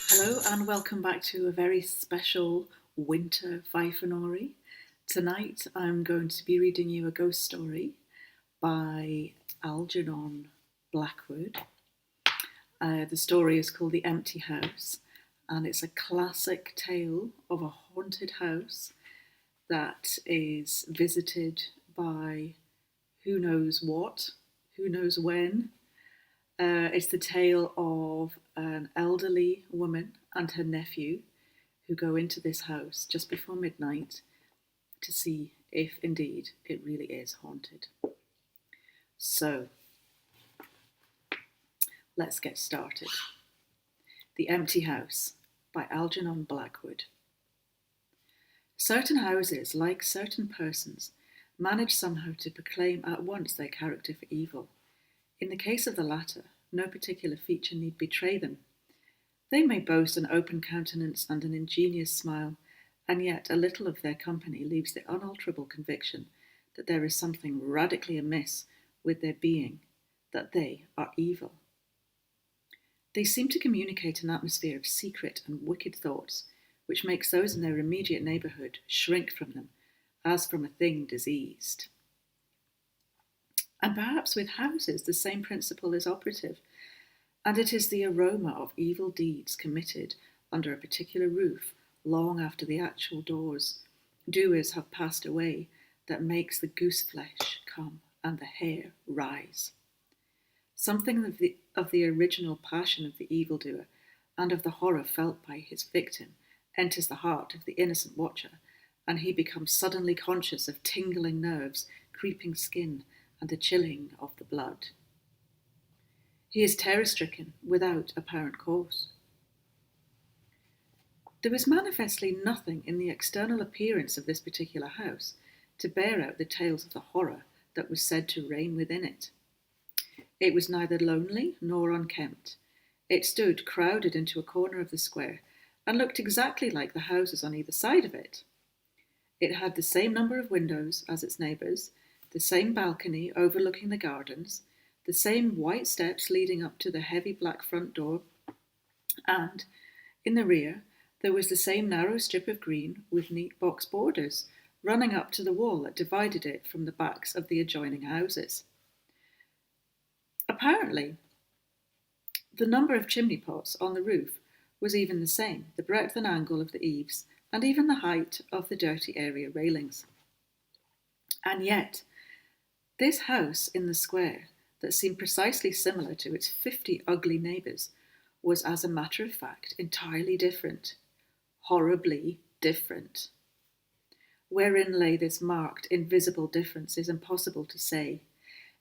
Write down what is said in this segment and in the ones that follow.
Hello and welcome back to a very special winter Fifeanory. Tonight I'm going to be reading you a ghost story by Algernon Blackwood. The story is called The Empty House, and it's a classic tale of a haunted house that is visited by who knows what, who knows when. It's the tale of an elderly woman and her nephew who go into this house just before midnight to see if indeed it really is haunted. So, let's get started. The Empty House by Algernon Blackwood. Certain houses, like certain persons, manage somehow to proclaim at once their character for evil. In the case of the latter, no particular feature need betray them. They may boast an open countenance and an ingenious smile, and yet a little of their company leaves the unalterable conviction that there is something radically amiss with their being, that they are evil. They seem to communicate an atmosphere of secret and wicked thoughts, which makes those in their immediate neighbourhood shrink from them, as from a thing diseased. And perhaps with houses the same principle is operative, and it is the aroma of evil deeds committed under a particular roof long after the actual doers have passed away that makes the goose flesh come and the hair rise. Something of the original passion of the evildoer and of the horror felt by his victim enters the heart of the innocent watcher, and he becomes suddenly conscious of tingling nerves, creeping skin, and the chilling of the blood. He is terror-stricken without apparent cause. There was manifestly nothing in the external appearance of this particular house to bear out the tales of the horror that was said to reign within it. It was neither lonely nor unkempt. It stood crowded into a corner of the square and looked exactly like the houses on either side of it. It had the same number of windows as its neighbours, the same balcony overlooking the gardens, the same white steps leading up to the heavy black front door, and, in the rear, there was the same narrow strip of green with neat box borders running up to the wall that divided it from the backs of the adjoining houses. Apparently, the number of chimney pots on the roof was even the same, the breadth and angle of the eaves, and even the height of the dirty area railings. And yet, this house in the square, that seemed precisely similar to its 50 ugly neighbours, was, as a matter of fact, entirely different. Horribly different. Wherein lay this marked, invisible difference is impossible to say.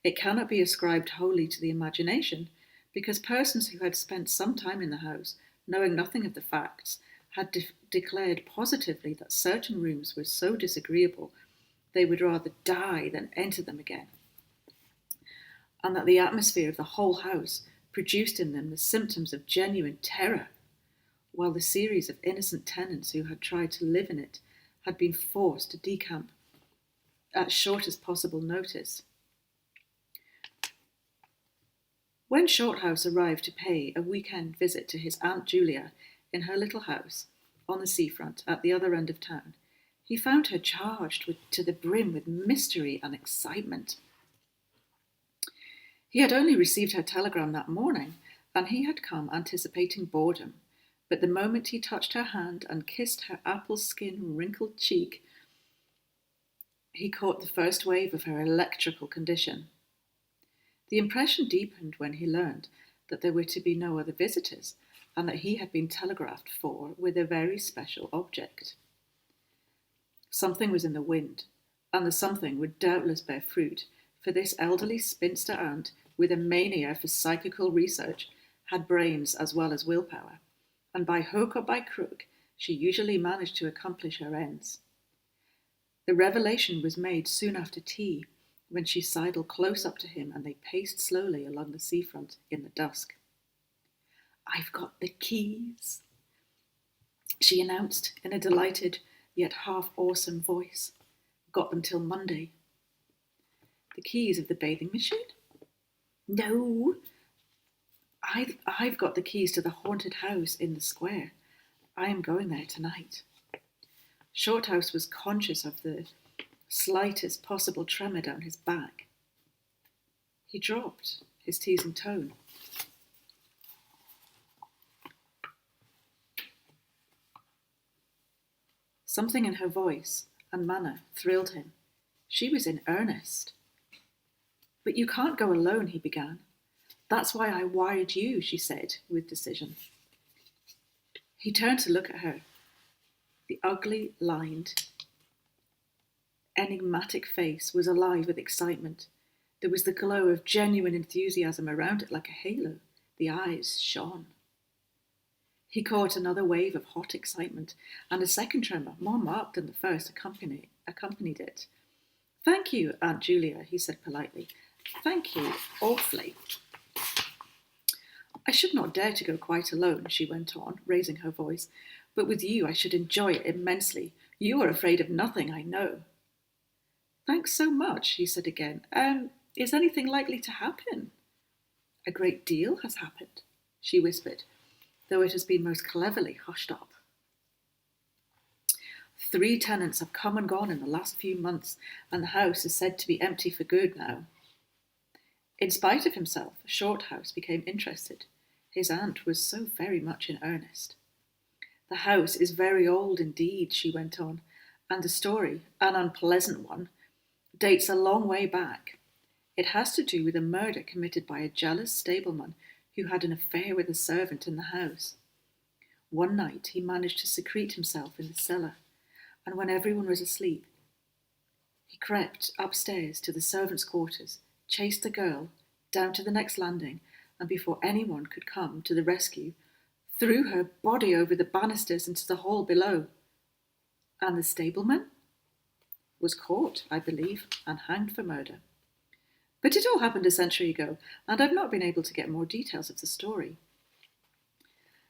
It cannot be ascribed wholly to the imagination, because persons who had spent some time in the house, knowing nothing of the facts, had declared positively that certain rooms were so disagreeable they would rather die than enter them again, and that the atmosphere of the whole house produced in them the symptoms of genuine terror, while the series of innocent tenants who had tried to live in it had been forced to decamp at shortest possible notice. When Shorthouse arrived to pay a weekend visit to his Aunt Julia in her little house on the seafront at the other end of town, he found her charged to the brim with mystery and excitement. He had only received her telegram that morning, and he had come anticipating boredom, but the moment he touched her hand and kissed her apple-skin wrinkled cheek, he caught the first wave of her electrical condition. The impression deepened when he learned that there were to be no other visitors, and that he had been telegraphed for with a very special object. Something was in the wind, and the something would doubtless bear fruit, for this elderly spinster aunt, with a mania for psychical research, had brains as well as willpower, and by hook or by crook she usually managed to accomplish her ends. The revelation was made soon after tea, when she sidled close up to him and they paced slowly along the seafront in the dusk. "I've got the keys," she announced in a delighted yet half-awesome voice. "Got them till Monday." "The keys of the bathing machine?" "No, I've got the keys to the haunted house in the square. I am going there tonight. Shorthouse was conscious of the slightest possible tremor down his back. He dropped his teasing tone. Something in her voice and manner thrilled him. She was in earnest. But you can't go alone, he began. That's why I wired you, she said with decision. He turned to look at her. The ugly, lined, enigmatic face was alive with excitement. There was the glow of genuine enthusiasm around it like a halo. The eyes shone. He caught another wave of hot excitement, and a second tremor, more marked than the first, accompanied it. Thank you, Aunt Julia, he said politely. Thank you, awfully. I should not dare to go quite alone, she went on, raising her voice, but with you I should enjoy it immensely. You are afraid of nothing, I know. Thanks so much, he said again. Is anything likely to happen? A great deal has happened, she whispered, though it has been most cleverly hushed up. 3 tenants have come and gone in the last few months, and the house is said to be empty for good now. In spite of himself, Shorthouse became interested. His aunt was so very much in earnest. The house is very old indeed, she went on, and the story, an unpleasant one, dates a long way back. It has to do with a murder committed by a jealous stableman who had an affair with a servant in the house. One night he managed to secrete himself in the cellar, and when everyone was asleep, he crept upstairs to the servants' quarters, chased the girl down to the next landing, and before anyone could come to the rescue, threw her body over the banisters into the hall below. And the stableman was caught, I believe, and hanged for murder. But it all happened a century ago, and I've not been able to get more details of the story.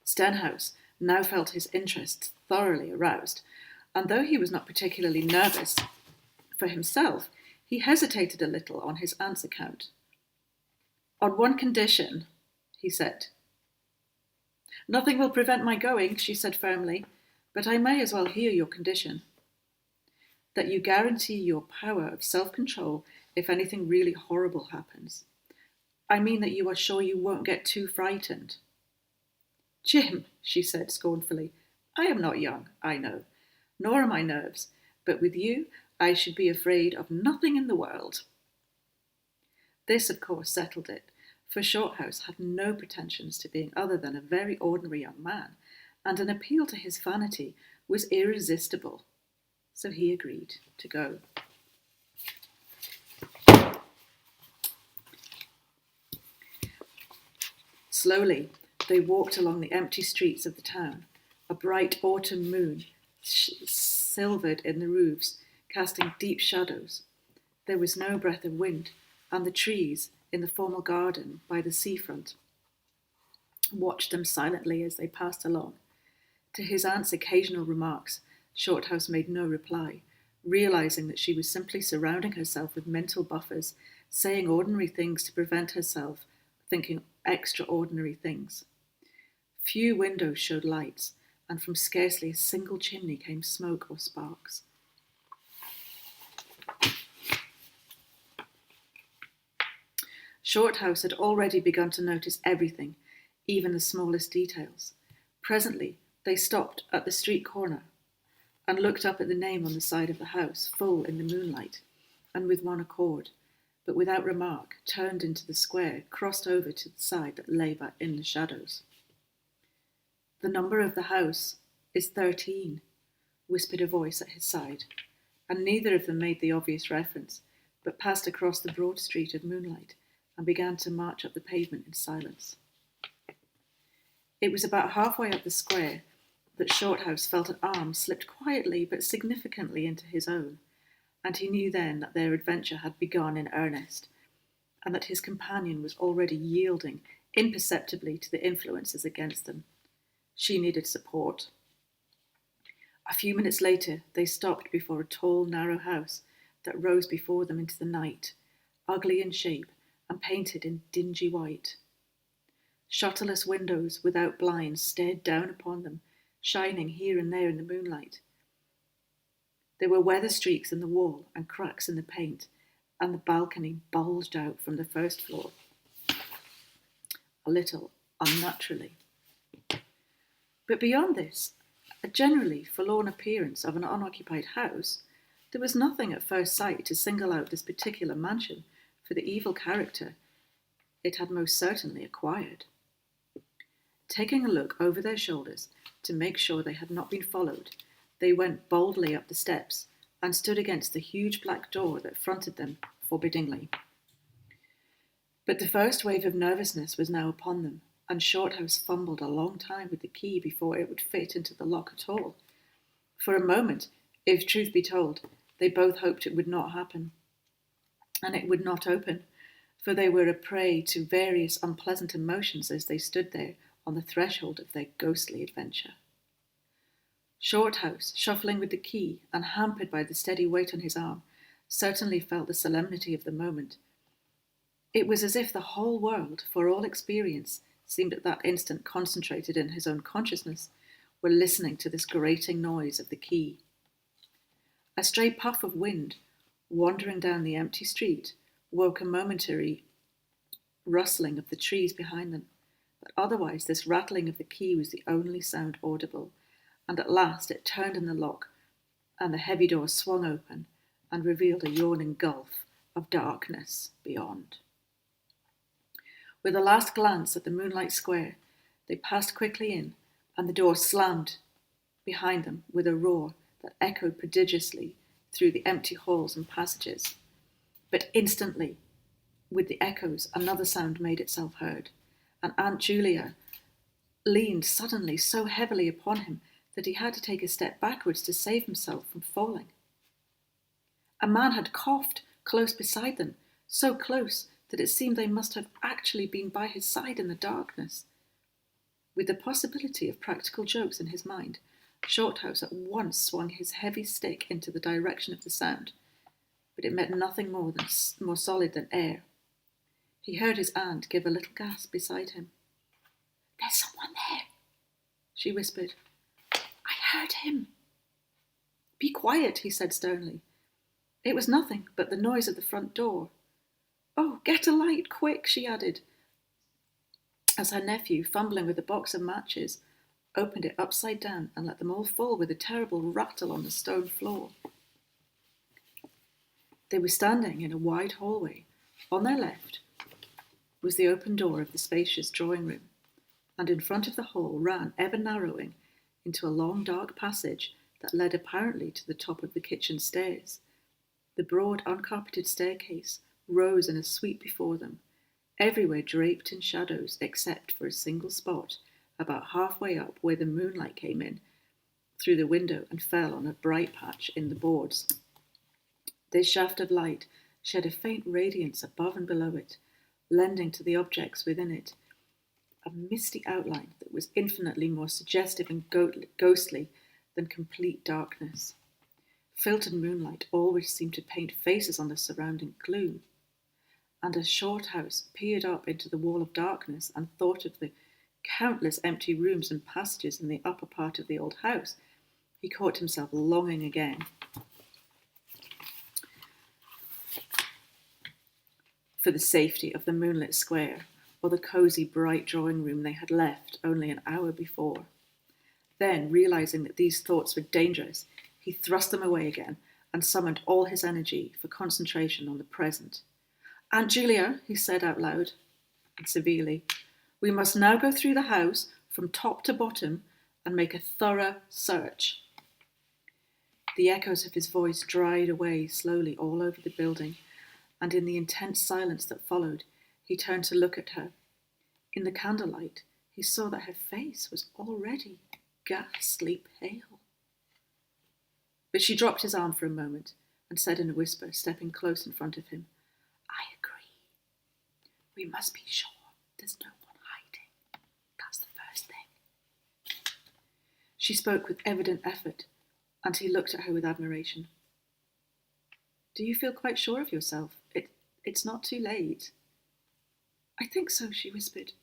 Stenhouse now felt his interest thoroughly aroused, and though he was not particularly nervous for himself, he hesitated a little on his aunt's account. On one condition, he said. Nothing will prevent my going, she said firmly, but I may as well hear your condition. That you guarantee your power of self-control if anything really horrible happens. I mean that you are sure you won't get too frightened. Jim, she said scornfully, I am not young, I know, nor are my nerves, but with you I should be afraid of nothing in the world. This, of course, settled it, for Shorthouse had no pretensions to being other than a very ordinary young man, and an appeal to his vanity was irresistible. So he agreed to go. Slowly, they walked along the empty streets of the town. A bright autumn moon silvered in the roofs, casting deep shadows. There was no breath of wind, and the trees in the formal garden by the seafront watched them silently as they passed along. To his aunt's occasional remarks, Shorthouse made no reply, realizing that she was simply surrounding herself with mental buffers, saying ordinary things to prevent herself thinking extraordinary things. Few windows showed lights, and from scarcely a single chimney came smoke or sparks. Shorthouse had already begun to notice everything, even the smallest details. Presently, they stopped at the street corner and looked up at the name on the side of the house, full in the moonlight, and with one accord, but without remark, turned into the square, crossed over to the side that lay back in the shadows. The number of the house is 13, whispered a voice at his side, and neither of them made the obvious reference, but passed across the broad street of moonlight and began to march up the pavement in silence. It was about halfway up the square that Shorthouse felt an arm slipped quietly but significantly into his own, and he knew then that their adventure had begun in earnest, and that his companion was already yielding imperceptibly to the influences against them. She needed support. A few minutes later, they stopped before a tall, narrow house that rose before them into the night, ugly in shape and painted in dingy white. Shutterless windows without blinds stared down upon them, shining here and there in the moonlight. There were weather streaks in the wall and cracks in the paint, and the balcony bulged out from the first floor, a little unnaturally. But beyond this, a generally forlorn appearance of an unoccupied house, there was nothing at first sight to single out this particular mansion for the evil character it had most certainly acquired. Taking a look over their shoulders to make sure they had not been followed, they went boldly up the steps and stood against the huge black door that fronted them forbiddingly. But the first wave of nervousness was now upon them, and Shorthouse fumbled a long time with the key before it would fit into the lock at all. For a moment, if truth be told, they both hoped it would not happen, and it would not open, for they were a prey to various unpleasant emotions as they stood there on the threshold of their ghostly adventure. Shorthouse, shuffling with the key and hampered by the steady weight on his arm, certainly felt the solemnity of the moment. It was as if the whole world, for all experience, seemed at that instant concentrated in his own consciousness, were listening to this grating noise of the key. A stray puff of wind, wandering down the empty street, woke a momentary rustling of the trees behind them, but otherwise this rattling of the key was the only sound audible, and at last it turned in the lock, and the heavy door swung open and revealed a yawning gulf of darkness beyond. With a last glance at the moonlight square, they passed quickly in, and the door slammed behind them with a roar that echoed prodigiously through the empty halls and passages. But instantly, with the echoes, another sound made itself heard, and Aunt Julia leaned suddenly so heavily upon him that he had to take a step backwards to save himself from falling. A man had coughed close beside them, so close that it seemed they must have actually been by his side in the darkness. With the possibility of practical jokes in his mind, Shorthouse at once swung his heavy stick into the direction of the sound, but it met nothing more solid than air. He heard his aunt give a little gasp beside him. "There's someone there," she whispered. "I heard him." "Be quiet," he said sternly. It was nothing but the noise of the front door. "Oh, get a light, quick," she added, as her nephew, fumbling with a box of matches, opened it upside down and let them all fall with a terrible rattle on the stone floor. They were standing in a wide hallway. On their left was the open door of the spacious drawing room, and in front of the hall ran, ever narrowing, into a long dark passage that led apparently to the top of the kitchen stairs. The broad uncarpeted staircase rose in a sweep before them, everywhere draped in shadows except for a single spot about halfway up where the moonlight came in through the window and fell on a bright patch in the boards. This shaft of light shed a faint radiance above and below it, lending to the objects within it a misty outline that was infinitely more suggestive and ghostly than complete darkness. Filtered moonlight always seemed to paint faces on the surrounding gloom, and as Shorthouse peered up into the wall of darkness and thought of the countless empty rooms and passages in the upper part of the old house, he caught himself longing again for the safety of the moonlit square, or the cosy, bright drawing room they had left only an hour before. Then, realizing that these thoughts were dangerous, he thrust them away again and summoned all his energy for concentration on the present. "Aunt Julia," he said out loud and severely, "we must now go through the house from top to bottom and make a thorough search." The echoes of his voice died away slowly all over the building, and in the intense silence that followed, he turned to look at her. In the candlelight, he saw that her face was already ghastly pale. But she dropped his arm for a moment and said in a whisper, stepping close in front of him, "I agree. We must be sure there's no one hiding. That's the first thing." She spoke with evident effort, and he looked at her with admiration. "Do you feel quite sure of yourself? It's not too late." "I think so," she whispered,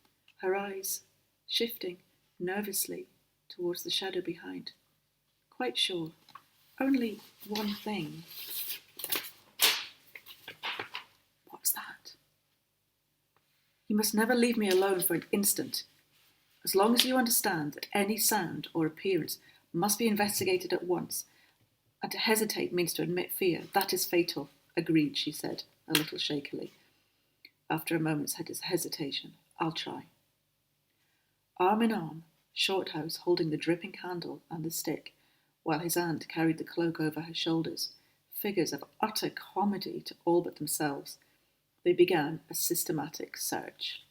her eyes shifting nervously towards the shadow behind. Quite sure, only one thing. What's that? You must never leave me alone for an instant. As long as you understand that any sound or appearance must be investigated at once, and to hesitate means to admit fear, that is fatal. Agreed, she said, a little shakily. After a moment's hesitation, I'll try. Arm in arm, Shorthouse holding the dripping candle and the stick, while his aunt carried the cloak over her shoulders, figures of utter comedy to all but themselves, they began a systematic search.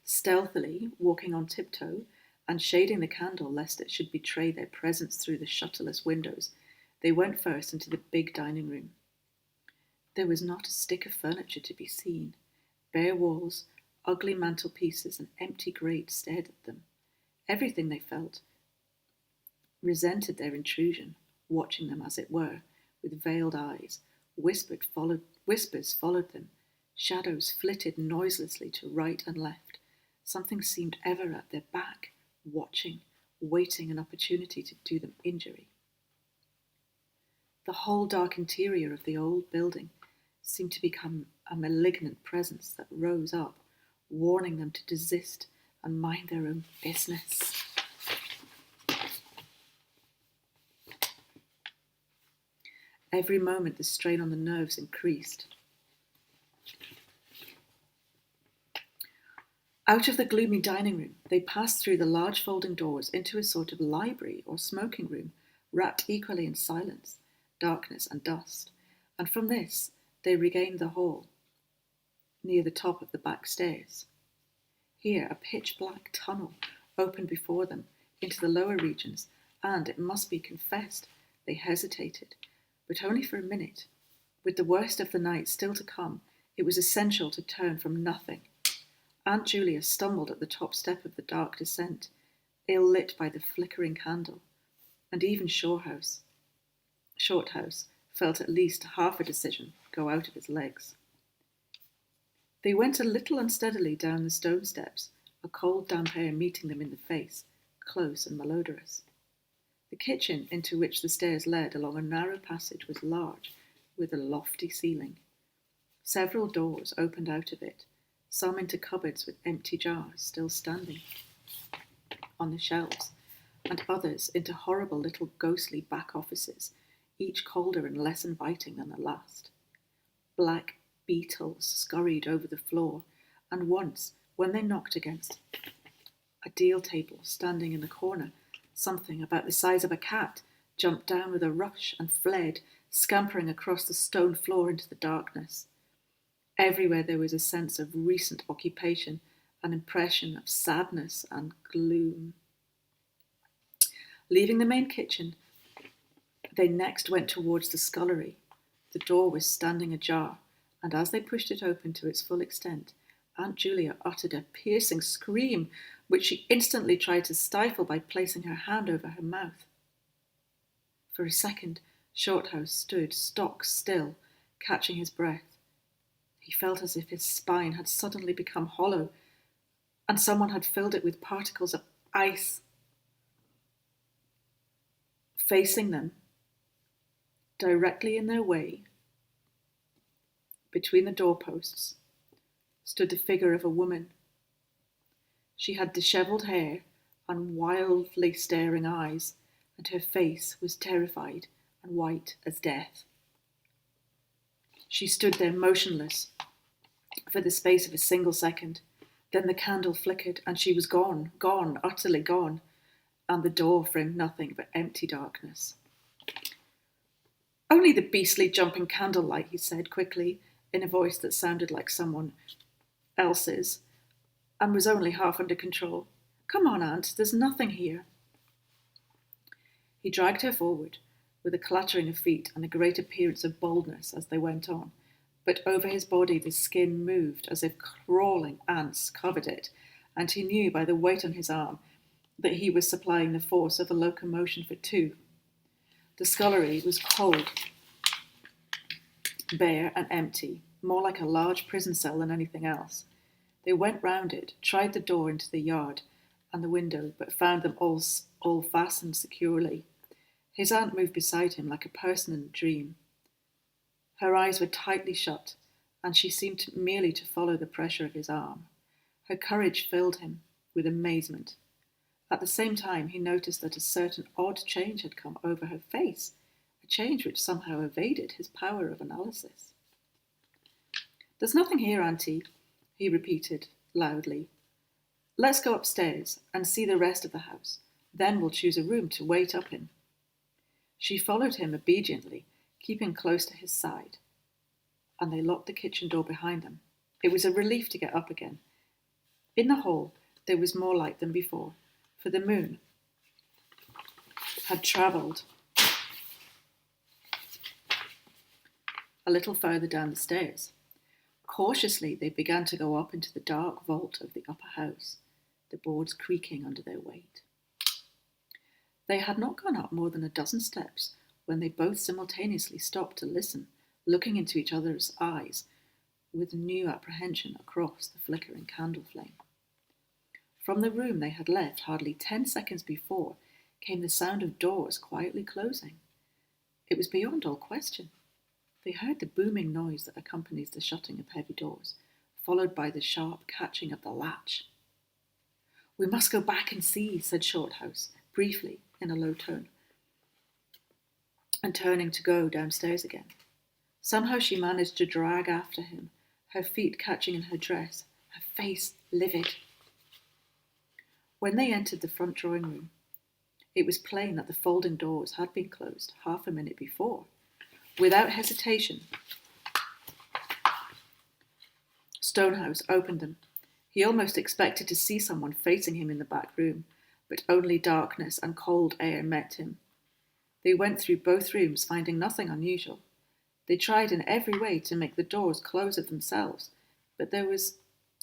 Stealthily, walking on tiptoe, and shading the candle lest it should betray their presence through the shutterless windows, they went first into the big dining room. There was not a stick of furniture to be seen. Bare walls, ugly mantelpieces, and empty grate stared at them. Everything, they felt, resented their intrusion, watching them, as it were, with veiled eyes. Whispers followed them. Shadows flitted noiselessly to right and left. Something seemed ever at their back, watching, waiting an opportunity to do them injury. The whole dark interior of the old building seemed to become a malignant presence that rose up, warning them to desist and mind their own business. Every moment the strain on the nerves increased. Out of the gloomy dining room, they passed through the large folding doors into a sort of library or smoking room, wrapped equally in silence, darkness and dust, and from this they regained the hall, near the top of the back stairs. Here a pitch-black tunnel opened before them into the lower regions, and, it must be confessed, they hesitated, but only for a minute. With the worst of the night still to come, it was essential to turn from nothing. Aunt Julia stumbled at the top step of the dark descent, ill-lit by the flickering candle, and even Shorthouse felt at least half a decision go out of his legs. They went a little unsteadily down the stone steps, a cold damp air meeting them in the face, close and malodorous. The kitchen, into which the stairs led along a narrow passage, was large, with a lofty ceiling. Several doors opened out of it, some into cupboards with empty jars still standing on the shelves, and others into horrible little ghostly back offices, each colder and less inviting than the last. Black beetles scurried over the floor, and once, when they knocked against a deal table standing in the corner, something about the size of a cat jumped down with a rush and fled, scampering across the stone floor into the darkness. Everywhere there was a sense of recent occupation, an impression of sadness and gloom. Leaving the main kitchen, they next went towards the scullery. The door was standing ajar, and as they pushed it open to its full extent, Aunt Julia uttered a piercing scream, which she instantly tried to stifle by placing her hand over her mouth. For a second, Shorthouse stood stock still, catching his breath. He felt as if his spine had suddenly become hollow, and someone had filled it with particles of ice. Facing them, directly in their way, between the doorposts, stood the figure of a woman. She had dishevelled hair and wildly staring eyes, and her face was terrified and white as death. She stood there motionless for the space of a single second. Then the candle flickered, and she was gone, utterly gone, and the door framed nothing but empty darkness. "Only the beastly jumping candlelight," he said quickly, in a voice that sounded like someone else's, and was only half under control. "Come on, Aunt, there's nothing here." He dragged her forward, with a clattering of feet and a great appearance of boldness as they went on, but over his body the skin moved as if crawling ants covered it, and he knew by the weight on his arm that he was supplying the force of a locomotion for two. The scullery was cold, bare and empty, more like a large prison cell than anything else. They went round it, tried the door into the yard and the window, but found them all fastened securely. His aunt moved beside him like a person in a dream. Her eyes were tightly shut, and she seemed merely to follow the pressure of his arm. Her courage filled him with amazement. At the same time, he noticed that a certain odd change had come over her face, a change which somehow evaded his power of analysis. "There's nothing here, Auntie," he repeated loudly. "Let's go upstairs and see the rest of the house. Then we'll choose a room to wait up in." She followed him obediently, keeping close to his side, and they locked the kitchen door behind them. It was a relief to get up again. In the hall, there was more light than before, for the moon had travelled a little further down the stairs. Cautiously, they began to go up into the dark vault of the upper house, the boards creaking under their weight. They had not gone up more than a dozen steps when they both simultaneously stopped to listen, looking into each other's eyes with new apprehension across the flickering candle flame. From the room they had left hardly 10 seconds before came the sound of doors quietly closing. It was beyond all question. They heard the booming noise that accompanies the shutting of heavy doors, followed by the sharp catching of the latch. "We must go back and see," said Shorthouse, briefly, in a low tone, and turning to go downstairs again. Somehow she managed to drag after him, her feet catching in her dress, her face livid. When they entered the front drawing room, it was plain that the folding doors had been closed half a minute before. Without hesitation, Stonehouse opened them. He almost expected to see someone facing him in the back room, but only darkness and cold air met him. They went through both rooms, finding nothing unusual. They tried in every way to make the doors close of themselves, but there was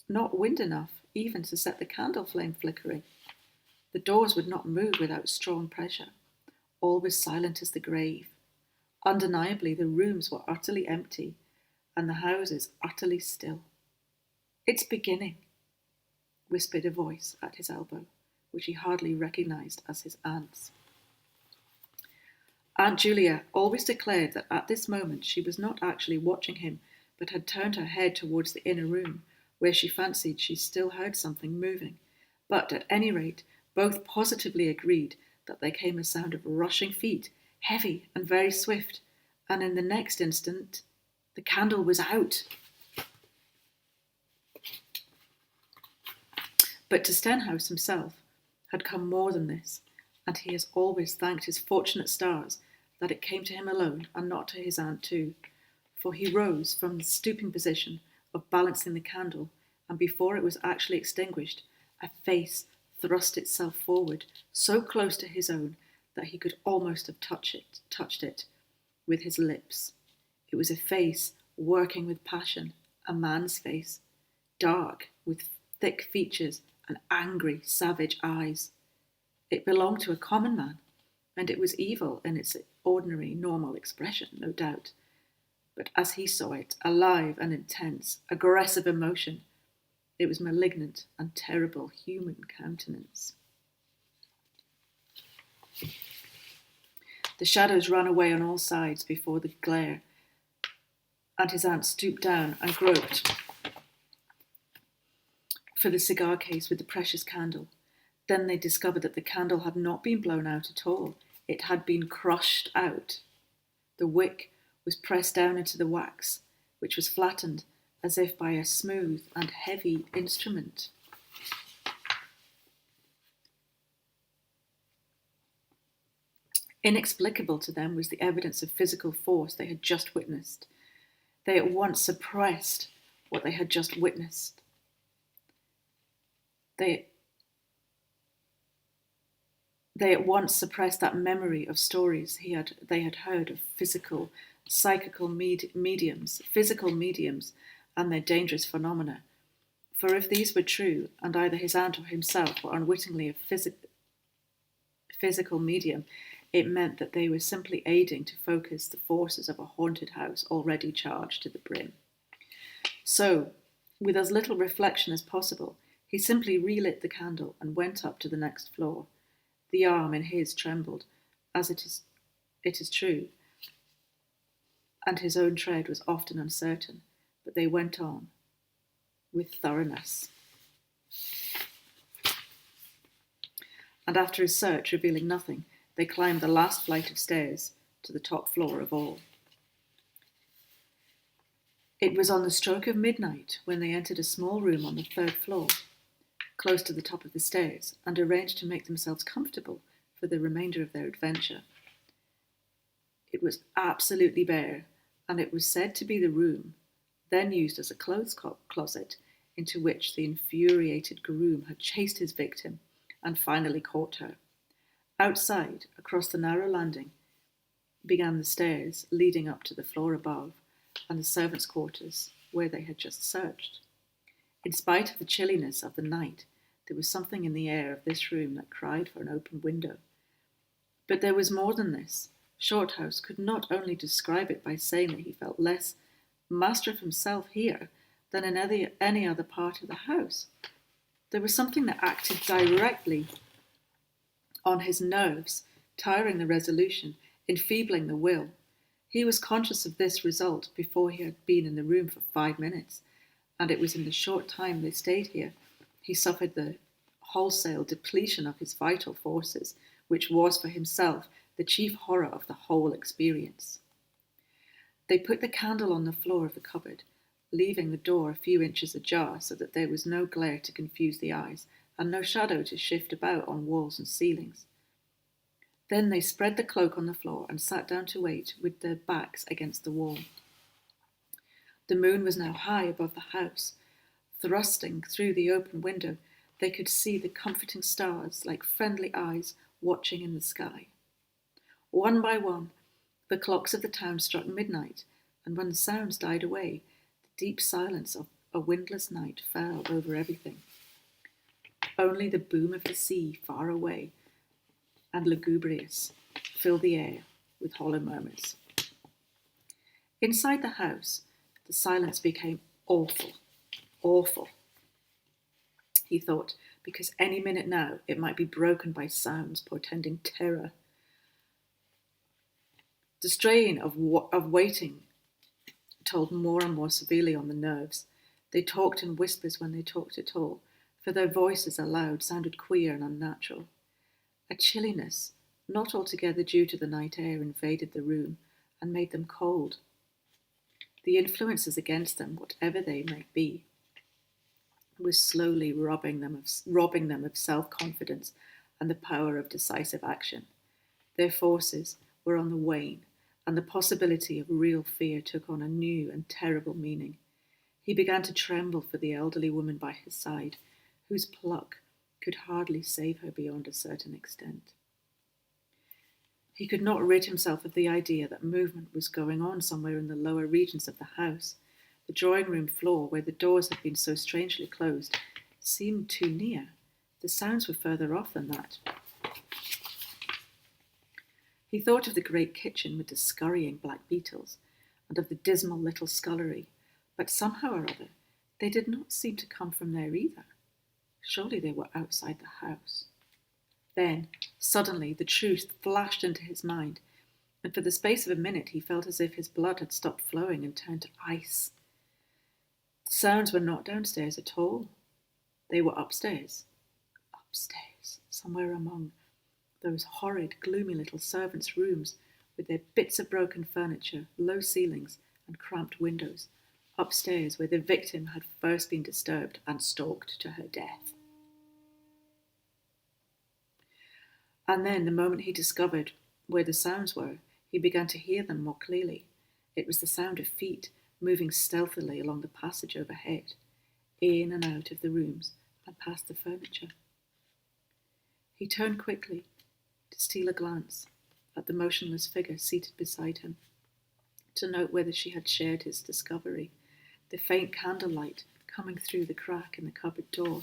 not wind enough even to set the candle flame flickering. The doors would not move without strong pressure. All was silent as the grave. Undeniably, the rooms were utterly empty, and the houses utterly still. "It's beginning," whispered a voice at his elbow, which he hardly recognised as his aunt's. Aunt Julia always declared that at this moment she was not actually watching him, but had turned her head towards the inner room, where she fancied she still heard something moving. But at any rate, both positively agreed that there came a sound of rushing feet, heavy and very swift, and in the next instant the candle was out. But to Stenhouse himself had come more than this, and he has always thanked his fortunate stars that it came to him alone and not to his aunt too, for he rose from the stooping position of balancing the candle, and before it was actually extinguished, a face thrust itself forward so close to his own that he could almost have touched it with his lips. It was a face working with passion, a man's face, dark, with thick features and angry, savage eyes. It belonged to a common man, and it was evil in its ordinary, normal expression, no doubt. But as he saw it, alive and intense, aggressive emotion, it was malignant and terrible human countenance. The shadows ran away on all sides before the glare, and his aunt stooped down and groped for the cigar case with the precious candle. Then they discovered that the candle had not been blown out at all. It had been crushed out. The wick was pressed down into the wax, which was flattened as if by a smooth and heavy instrument. Inexplicable to them was the evidence of physical force they had just witnessed. They at once suppressed what they had just witnessed. They at once suppressed that memory of stories they had heard of physical mediums, and their dangerous phenomena. For if these were true, and either his aunt or himself were unwittingly a physical medium, it meant that they were simply aiding to focus the forces of a haunted house already charged to the brim. So, With as little reflection as possible, he simply relit the candle and went up to the next floor. The arm in his trembled, as it is true, and his own tread was often uncertain, but they went on with thoroughness. And after his search revealing nothing, they climbed the last flight of stairs to the top floor of all. It was on the stroke of midnight when they entered a small room on the third floor, close to the top of the stairs, and arranged to make themselves comfortable for the remainder of their adventure. It was absolutely bare, and it was said to be the room, then used as a clothes closet, into which the infuriated groom had chased his victim and finally caught her. Outside, across the narrow landing, began the stairs leading up to the floor above and the servants' quarters where they had just searched. In spite of the chilliness of the night, there was something in the air of this room that cried for an open window. But there was more than this. Shorthouse could not only describe it by saying that he felt less master of himself here than in any other part of the house. There was something that acted directly on his nerves, tiring the resolution, enfeebling the will. He was conscious of this result before he had been in the room for 5 minutes, and it was in the short time they stayed here he suffered the wholesale depletion of his vital forces, which was for himself the chief horror of the whole experience. They put the candle on the floor of the cupboard, leaving the door a few inches ajar so that there was no glare to confuse the eyes and no shadow to shift about on walls and ceilings. Then they spread the cloak on the floor and sat down to wait with their backs against the wall. The moon was now high above the house. Thrusting through the open window, they could see the comforting stars like friendly eyes watching in the sky. One by one, the clocks of the town struck midnight, and when the sounds died away, the deep silence of a windless night fell over everything. Only the boom of the sea far away and lugubrious filled the air with hollow murmurs. Inside the house, the silence became awful, awful, he thought, because any minute now it might be broken by sounds portending terror. The strain of waiting told more and more severely on the nerves. They talked in whispers when they talked at all, for their voices aloud sounded queer and unnatural. A chilliness, not altogether due to the night air, invaded the room and made them cold. The influences against them, whatever they might be, was slowly robbing them of self-confidence and the power of decisive action. Their forces were on the wane, and the possibility of real fear took on a new and terrible meaning. He began to tremble for the elderly woman by his side, whose pluck could hardly save her beyond a certain extent. He could not rid himself of the idea that movement was going on somewhere in the lower regions of the house. The drawing-room floor, where the doors had been so strangely closed, seemed too near. The sounds were further off than that. He thought of the great kitchen with the scurrying black beetles, and of the dismal little scullery, but somehow or other they did not seem to come from there either. Surely they were outside the house. Then, suddenly, the truth flashed into his mind, and for the space of a minute he felt as if his blood had stopped flowing and turned to ice. The sounds were not downstairs at all. They were upstairs. Upstairs, somewhere among those horrid, gloomy little servants' rooms with their bits of broken furniture, low ceilings, and cramped windows. Upstairs, where the victim had first been disturbed and stalked to her death. And then, the moment he discovered where the sounds were, he began to hear them more clearly. It was the sound of feet moving stealthily along the passage overhead, in and out of the rooms and past the furniture. He turned quickly to steal a glance at the motionless figure seated beside him, to note whether she had shared his discovery. The faint candlelight coming through the crack in the cupboard door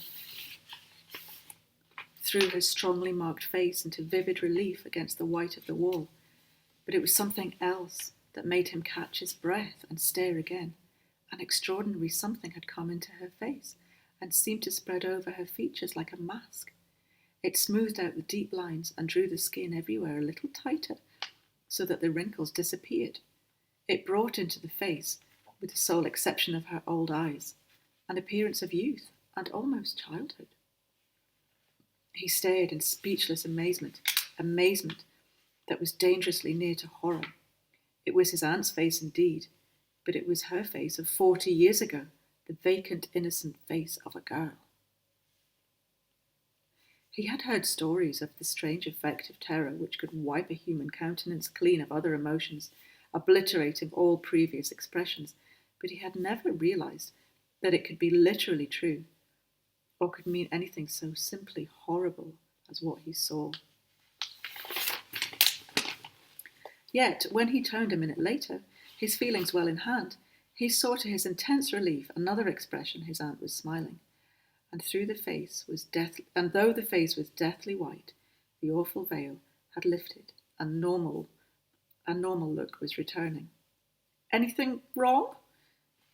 threw her strongly marked face into vivid relief against the white of the wall, but it was something else that made him catch his breath and stare again, An extraordinary something had come into her face and seemed to spread over her features like a mask. It smoothed out the deep lines and drew the skin everywhere a little tighter, so that the wrinkles disappeared. It brought into the face, with the sole exception of her old eyes, an appearance of youth and almost childhood. He stared in speechless amazement that was dangerously near to horror. It was his aunt's face indeed, but it was her face of 40 years ago, the vacant, innocent face of a girl. He had heard stories of the strange effect of terror which could wipe a human countenance clean of other emotions, obliterating all previous expressions, but he had never realized that it could be literally true, or could mean anything so simply horrible as what he saw. Yet, when he turned a minute later, his feelings well in hand, he saw to his intense relief another expression. His aunt was smiling, and though the face was deathly white, the awful veil had lifted, and a normal look was returning. "Anything wrong?"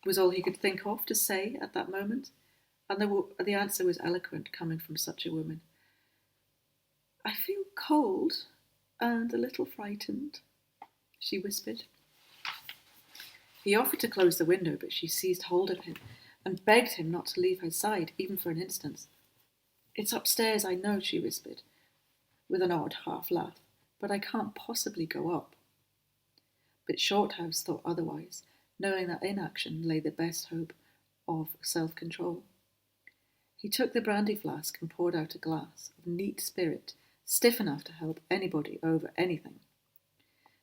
was all he could think of to say at that moment, and the answer was eloquent coming from such a woman. "I feel cold and a little frightened," she whispered. He offered to close the window, but she seized hold of him and begged him not to leave her side, even for an instant. "It's upstairs, I know," she whispered, with an odd half-laugh, "but I can't possibly go up." But Shorthouse thought otherwise, knowing that in action lay the best hope of self-control. He took the brandy flask and poured out a glass of neat spirit, stiff enough to help anybody over anything.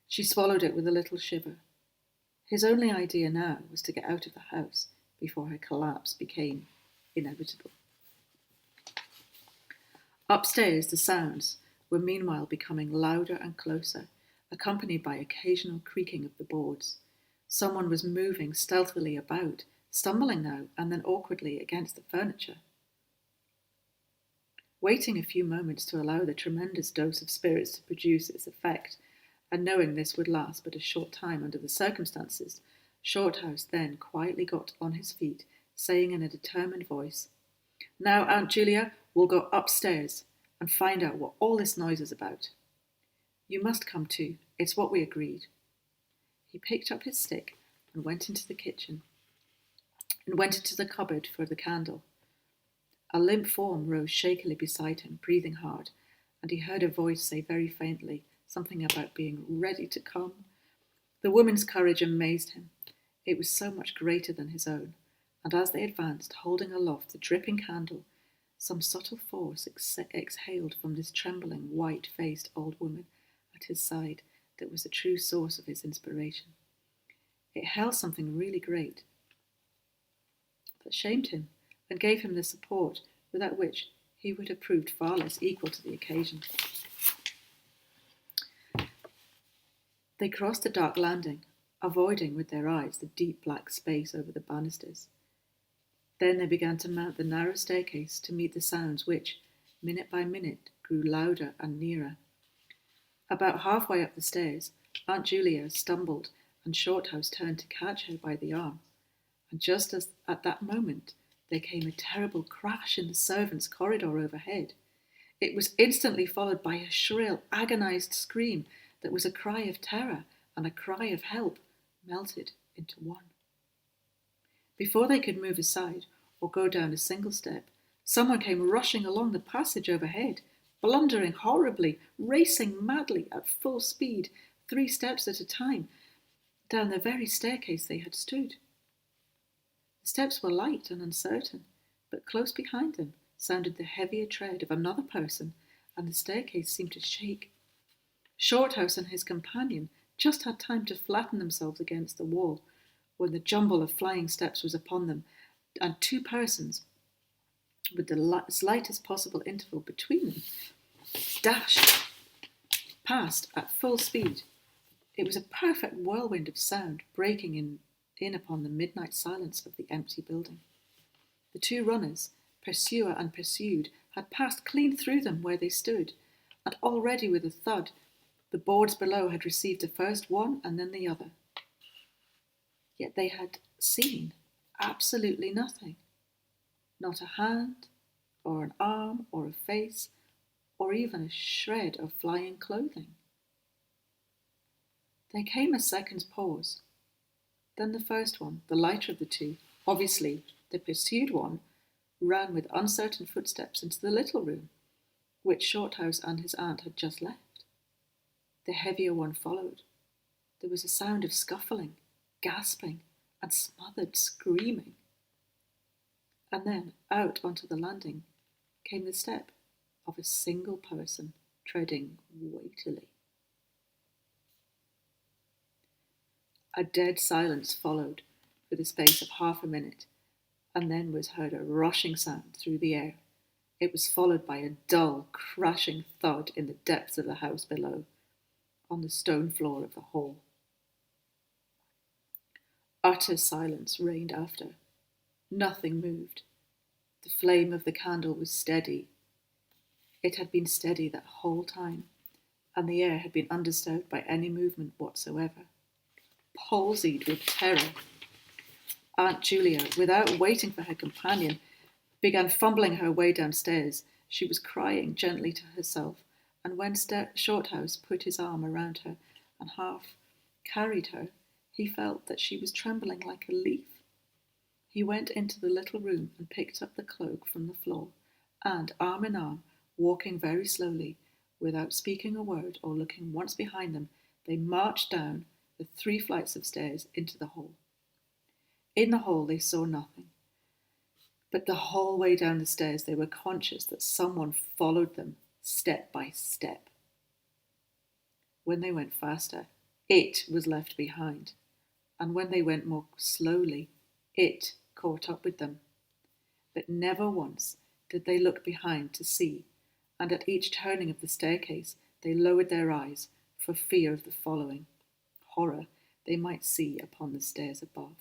She swallowed it with a little shiver. His only idea now was to get out of the house before her collapse became inevitable. Upstairs, the sounds were meanwhile becoming louder and closer, accompanied by occasional creaking of the boards. Someone was moving stealthily about, stumbling now and then awkwardly against the furniture. Waiting a few moments to allow the tremendous dose of spirits to produce its effect, and knowing this would last but a short time under the circumstances, Shorthouse then quietly got on his feet, saying in a determined voice, "Now, Aunt Julia, we'll go upstairs and find out what all this noise is about. You must come too. It's what we agreed." He picked up his stick and went into the kitchen, and went into the cupboard for the candle. A limp form rose shakily beside him, breathing hard, and he heard a voice say very faintly something about being ready to come. The woman's courage amazed him. It was so much greater than his own, and as they advanced, holding aloft the dripping candle, some subtle force exhaled from this trembling, white-faced old woman at his side that was the true source of his inspiration. It held something really great that shamed him and gave him the support without which he would have proved far less equal to the occasion. They crossed the dark landing, avoiding with their eyes the deep black space over the banisters. Then they began to mount the narrow staircase to meet the sounds which, minute by minute, grew louder and nearer. About halfway up the stairs, Aunt Julia stumbled, and Shorthouse turned to catch her by the arm. And just as at that moment, there came a terrible crash in the servants' corridor overhead. It was instantly followed by a shrill, agonized scream that was a cry of terror and a cry of help melted into one. Before they could move aside or go down a single step, someone came rushing along the passage overhead, blundering horribly, racing madly at full speed, 3 steps at a time, down the very staircase they had stood. The steps were light and uncertain, but close behind them sounded the heavier tread of another person, and the staircase seemed to shake. Shorthouse and his companion just had time to flatten themselves against the wall when the jumble of flying steps was upon them, and 2 persons, with the slightest possible interval between them, dashed past at full speed. It was a perfect whirlwind of sound breaking in upon the midnight silence of the empty building. The 2 runners, pursuer and pursued, had passed clean through them where they stood, and already with a thud, the boards below had received the first one and then the other. Yet they had seen absolutely nothing. Not a hand, or an arm, or a face, or even a shred of flying clothing. There came a second's pause. Then the first one, the lighter of the two, obviously the pursued one, ran with uncertain footsteps into the little room, which Shorthouse and his aunt had just left. The heavier one followed. There was a sound of scuffling, gasping, and smothered screaming. And then out onto the landing came the step of a single person treading weightily. A dead silence followed for the space of half a minute, and then was heard a rushing sound through the air. It was followed by a dull, crashing thud in the depths of the house below, on the stone floor of the hall. Utter silence reigned after. Nothing moved. The flame of the candle was steady. It had been steady that whole time, and the air had been undisturbed by any movement whatsoever. Palsied with terror, Aunt Julia, without waiting for her companion, began fumbling her way downstairs. She was crying gently to herself, and when Shorthouse put his arm around her and half carried her, he felt that she was trembling like a leaf. He went into the little room and picked up the cloak from the floor, and, arm in arm, walking very slowly, without speaking a word or looking once behind them, they marched down the 3 flights of stairs into the hall. In the hall they saw nothing, but the whole way down the stairs they were conscious that someone followed them step by step. When they went faster, it was left behind, and when they went more slowly, it caught up with them. But never once did they look behind to see, and at each turning of the staircase they lowered their eyes for fear of the following horror they might see upon the stairs above.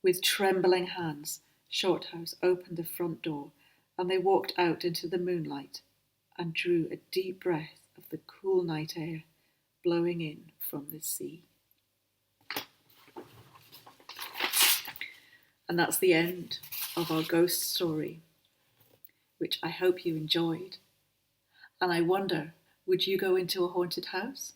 With trembling hands, Shorthouse opened the front door, and they walked out into the moonlight and drew a deep breath of the cool night air blowing in from the sea. And that's the end of our ghost story, which I hope you enjoyed. And I wonder, would you go into a haunted house?